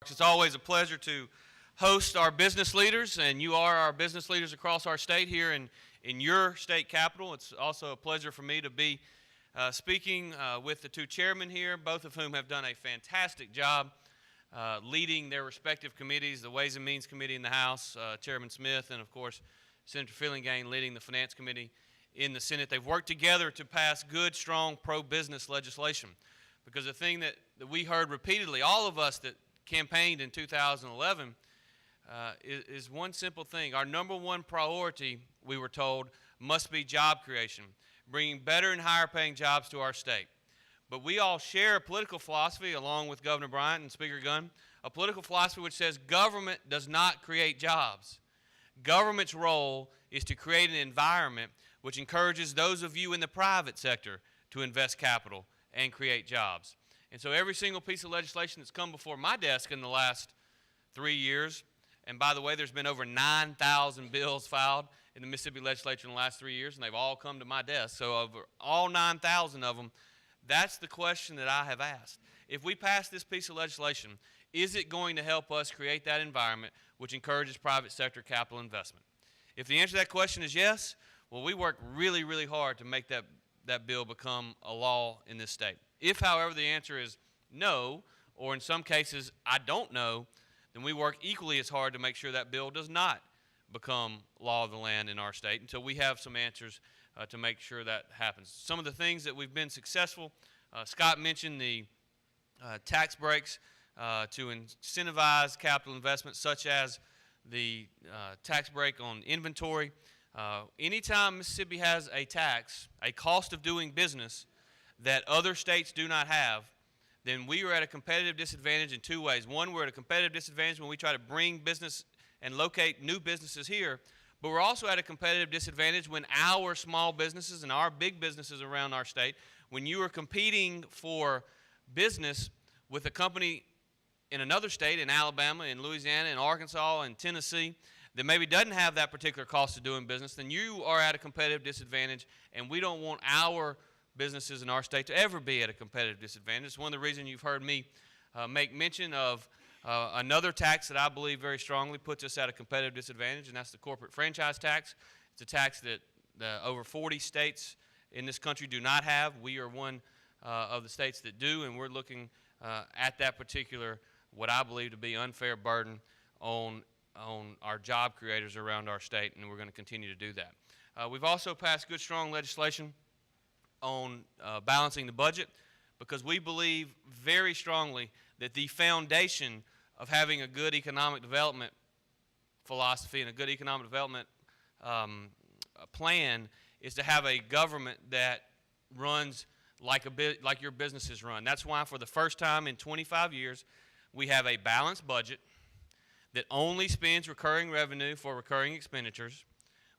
It's always a pleasure to host our business leaders, and you are our business leaders across our state here in your state capital. It's also a pleasure for me to be speaking with the two chairmen here, both of whom have done a fantastic job leading their respective committees, the Ways and Means Committee in the House, Chairman Smith, and of course Senator Fillingane leading the Finance Committee in the Senate. They've worked together to pass good, strong, pro-business legislation. Because the thing that we heard repeatedly, all of us that campaigned in 2011, is one simple thing. Our number one priority, we were told, must be job creation, bringing better and higher paying jobs to our state. But we all share a political philosophy, along with Governor Bryant and Speaker Gunn, a political philosophy which says government does not create jobs. Government's role is to create an environment which encourages those of you in the private sector to invest capital and create jobs. And so every single piece of legislation that's come before my desk in the last 3 years, and by the way, there's been over 9,000 bills filed in the Mississippi legislature in the last 3 years, and they've all come to my desk. So over all 9,000 of them, that's the question that I have asked. If we pass this piece of legislation, is it going to help us create that environment which encourages private sector capital investment? If the answer to that question is yes, well, we work really, really hard to make that bill become a law in this state. If, however, the answer is no, or in some cases I don't know, then we work equally as hard to make sure that bill does not become law of the land in our state until we have some answers to make sure that happens. Some of the things that we've been successful, Scott mentioned the tax breaks to incentivize capital investment, such as the tax break on inventory. Anytime Mississippi has a tax, a cost of doing business that other states do not have, then we are at a competitive disadvantage in two ways. One, we're at a competitive disadvantage when we try to bring business and locate new businesses here, but we're also at a competitive disadvantage when our small businesses and our big businesses around our state, when you are competing for business with a company in another state, in Alabama, in Louisiana, in Arkansas, in Tennessee, that maybe doesn't have that particular cost of doing business, then you are at a competitive disadvantage, and we don't want our businesses in our state to ever be at a competitive disadvantage. It's one of the reasons you've heard me make mention of another tax that I believe very strongly puts us at a competitive disadvantage, and that's the corporate franchise tax. It's a tax that over 40 states in this country do not have. We are one of the states that do, and we're looking at that particular, what I believe to be unfair burden on our job creators around our state, and we're going to continue to do that. We've also passed good, strong legislation on balancing the budget, because we believe very strongly that the foundation of having a good economic development philosophy and a good economic development plan is to have a government that runs like your businesses run. That's why for the first time in 25 years, we have a balanced budget that only spends recurring revenue for recurring expenditures.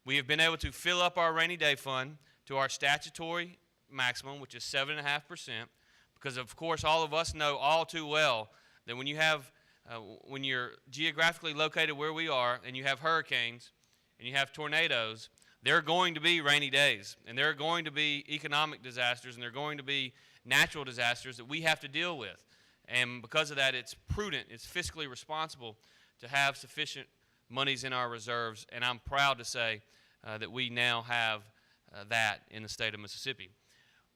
We have been able to fill up our rainy day fund to our statutory maximum, which is 7.5%, because of course all of us know all too well that when you're geographically located where we are and you have hurricanes and you have tornadoes, there are going to be rainy days, and there are going to be economic disasters, and there are going to be natural disasters that we have to deal with. And because of that, it's prudent, it's fiscally responsible to have sufficient monies in our reserves, and I'm proud to say that we now have that in the state of Mississippi.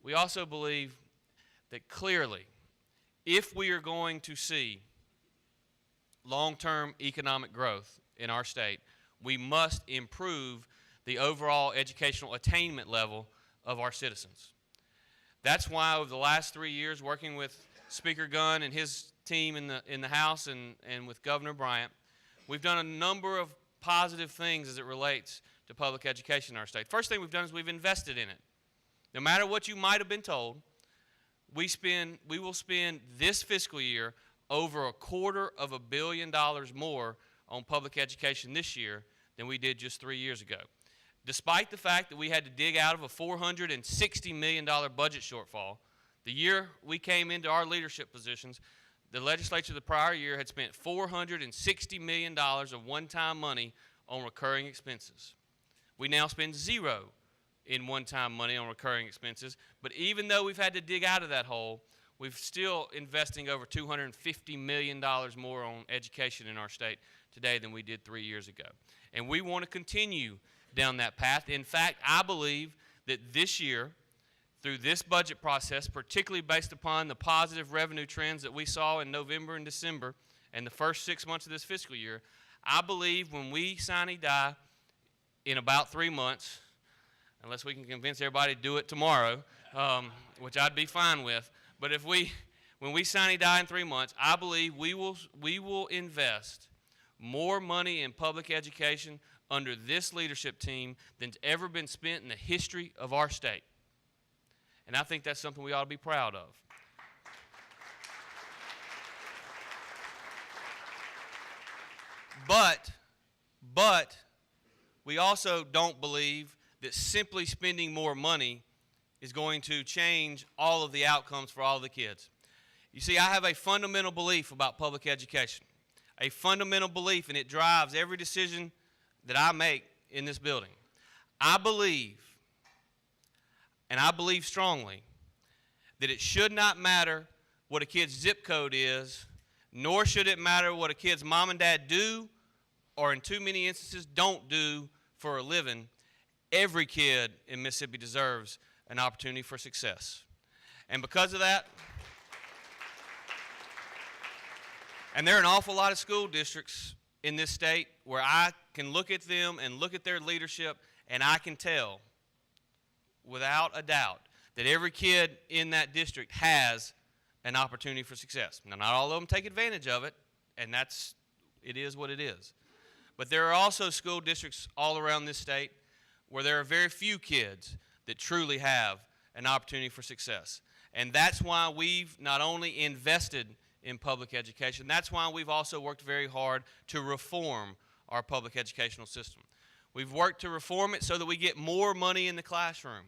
We also believe that clearly, if we are going to see long-term economic growth in our state, we must improve the overall educational attainment level of our citizens. That's why over the last 3 years, working with Speaker Gunn and his team in the House and with Governor Bryant, we've done a number of positive things as it relates to public education in our state. First thing we've done is we've invested in it. No matter what you might have been told, we will spend this fiscal year over $250 million more on public education this year than we did just 3 years ago. Despite the fact that we had to dig out of a $460 million budget shortfall, the year we came into our leadership positions, the legislature the prior year had spent $460 million of one-time money on recurring expenses. We now spend zero in one-time money on recurring expenses, but even though we've had to dig out of that hole, we're still investing over $250 million more on education in our state today than we did 3 years ago. And we want to continue down that path. In fact, I believe that this year, through this budget process, particularly based upon the positive revenue trends that we saw in November and December and the first 6 months of this fiscal year, I believe when we sine die in about 3 months, unless we can convince everybody to do it tomorrow, which I'd be fine with, but when we sine die in 3 months, I believe we will invest more money in public education under this leadership team than's ever been spent in the history of our state. And I think that's something we ought to be proud of. But we also don't believe that simply spending more money is going to change all of the outcomes for all of the kids. You see, I have a fundamental belief about public education, a fundamental belief, and it drives every decision that I make in this building. I believe, and I believe strongly, that it should not matter what a kid's zip code is, nor should it matter what a kid's mom and dad do, or in too many instances don't do for a living. Every kid in Mississippi deserves an opportunity for success. And because of that, and there are an awful lot of school districts in this state where I can look at them and look at their leadership, and I can tell without a doubt that every kid in that district has an opportunity for success. Now, not all of them take advantage of it, and it is what it is. But there are also school districts all around this state where there are very few kids that truly have an opportunity for success. And that's why we've not only invested in public education, that's why we've also worked very hard to reform our public educational system. We've worked to reform it so that we get more money in the classroom.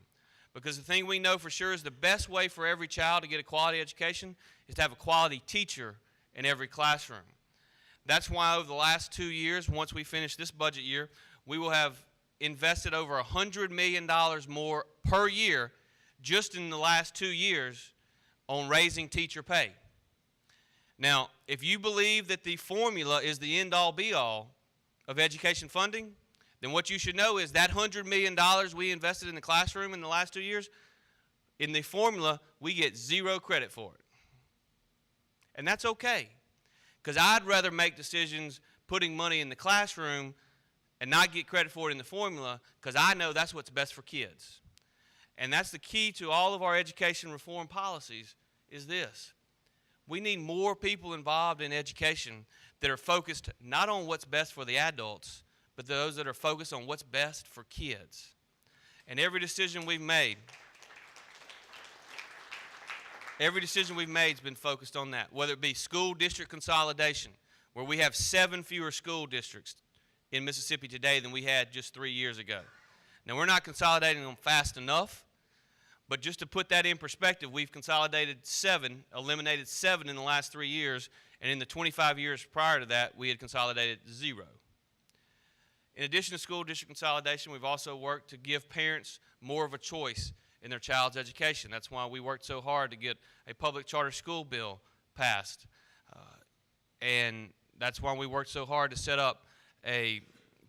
Because the thing we know for sure is the best way for every child to get a quality education is to have a quality teacher in every classroom. That's why over the last 2 years, once we finish this budget year, we will have invested over $100 million more per year just in the last 2 years on raising teacher pay. Now, if you believe that the formula is the end-all be-all of education funding, then what you should know is that $100 million we invested in the classroom in the last 2 years, in the formula, we get zero credit for it. And that's okay, because I'd rather make decisions putting money in the classroom and not get credit for it in the formula, because I know that's what's best for kids. And that's the key to all of our education reform policies is this. We need more people involved in education that are focused not on what's best for the adults, but those that are focused on what's best for kids. And every decision we've made has been focused on that, whether it be school district consolidation, where we have 7 fewer school districts in Mississippi today than we had just 3 years ago. Now, we're not consolidating them fast enough, but just to put that in perspective, we've consolidated 7, eliminated 7 in the last 3 years, and in the 25 years prior to that, we had consolidated 0. In addition to school district consolidation, we've also worked to give parents more of a choice in their child's education. That's why we worked so hard to get a public charter school bill passed. And that's why we worked so hard to set up a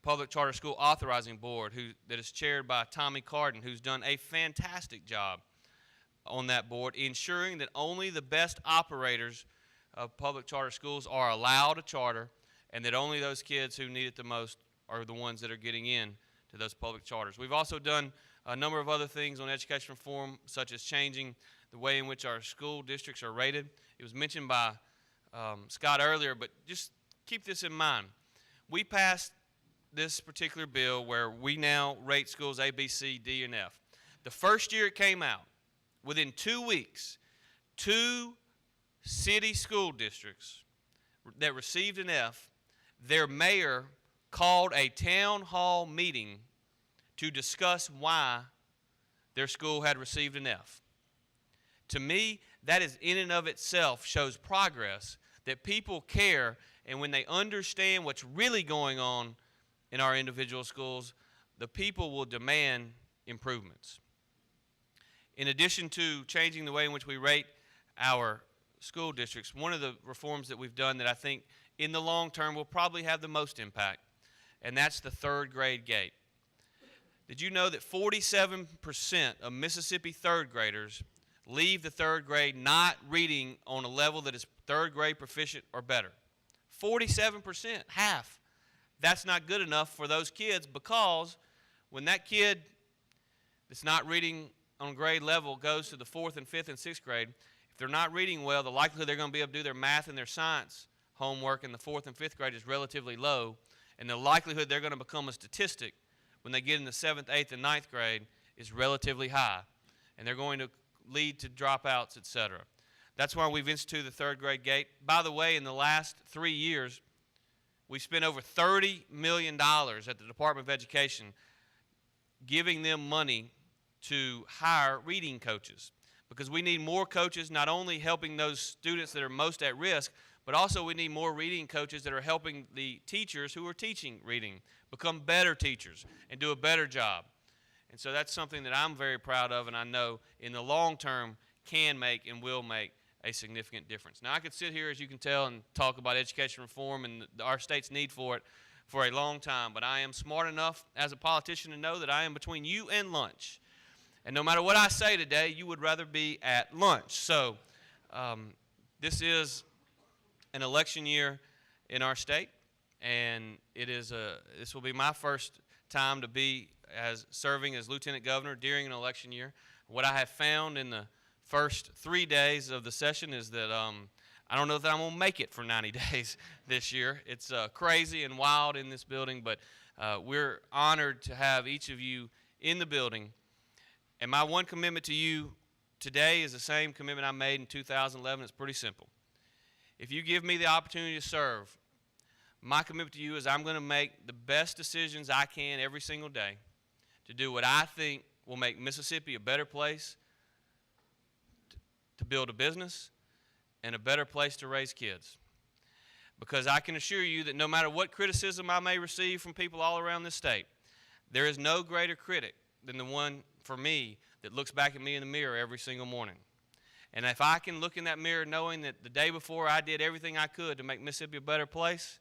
public charter school authorizing board that is chaired by Tommy Carden, who's done a fantastic job on that board, ensuring that only the best operators of public charter schools are allowed a charter, and that only those kids who need it the most are the ones that are getting in to those public charters. We've also done a number of other things on education reform, such as changing the way in which our school districts are rated. It was mentioned by Scott earlier, but just keep this in mind. We passed this particular bill where we now rate schools A, B, C, D, and F. The first year it came out, within 2 weeks, 2 city school districts that received an F, their mayor called a town hall meeting to discuss why their school had received an F. To me, that is in and of itself shows progress, that people care, and when they understand what's really going on in our individual schools, the people will demand improvements. In addition to changing the way in which we rate our school districts, one of the reforms that we've done that I think in the long term will probably have the most impact, and that's the third grade gate. Did you know that 47% of Mississippi third graders leave the third grade not reading on a level that is third grade proficient or better? 47%, half. That's not good enough for those kids, because when that kid that's not reading on grade level goes to the 4th and 5th and 6th grade, if they're not reading well, the likelihood they're going to be able to do their math and their science homework in the 4th and 5th grade is relatively low, and the likelihood they're going to become a statistic when they get in the 7th, 8th, and 9th grade is relatively high, and they're going to lead to dropouts, etc. That's why we've instituted the third grade gate. By the way, in the last 3 years, we spent over $30 million at the Department of Education giving them money to hire reading coaches, because we need more coaches not only helping those students that are most at risk, but also we need more reading coaches that are helping the teachers who are teaching reading become better teachers and do a better job. And so that's something that I'm very proud of, and I know in the long term can make and will make a significant difference. Now, I could sit here, as you can tell, and talk about education reform and our state's need for it for a long time, but I am smart enough as a politician to know that I am between you and lunch. And no matter what I say today, you would rather be at lunch. So this is an election year in our state, and this will be my first time to be serving as lieutenant governor during an election year. What I have found in the first 3 days of the session is that I don't know that I'm going to make it for 90 days this year. It's crazy and wild in this building, but we're honored to have each of you in the building. And my one commitment to you today is the same commitment I made in 2011. It's pretty simple. If you give me the opportunity to serve, my commitment to you is I'm going to make the best decisions I can every single day to do what I think will make Mississippi a better place to build a business and a better place to raise kids. Because I can assure you that no matter what criticism I may receive from people all around this state, there is no greater critic than the one, for me, that looks back at me in the mirror every single morning. And if I can look in that mirror knowing that the day before I did everything I could to make Mississippi a better place,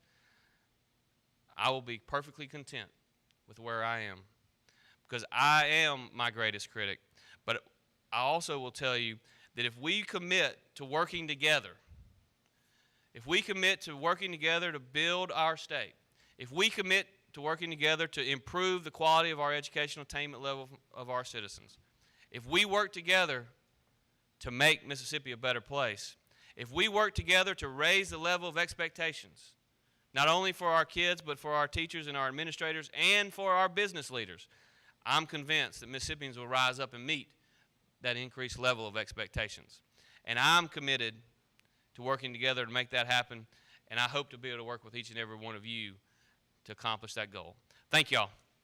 I will be perfectly content with where I am. Because I am my greatest critic. But I also will tell you that if we commit to working together, to build our state, if we commit to working together to improve the quality of our educational attainment level of our citizens, if we work together to make Mississippi a better place, if we work together to raise the level of expectations, not only for our kids, but for our teachers and our administrators and for our business leaders, I'm convinced that Mississippians will rise up and meet that increased level of expectations. And I'm committed to working together to make that happen, and I hope to be able to work with each and every one of you to accomplish that goal. Thank y'all.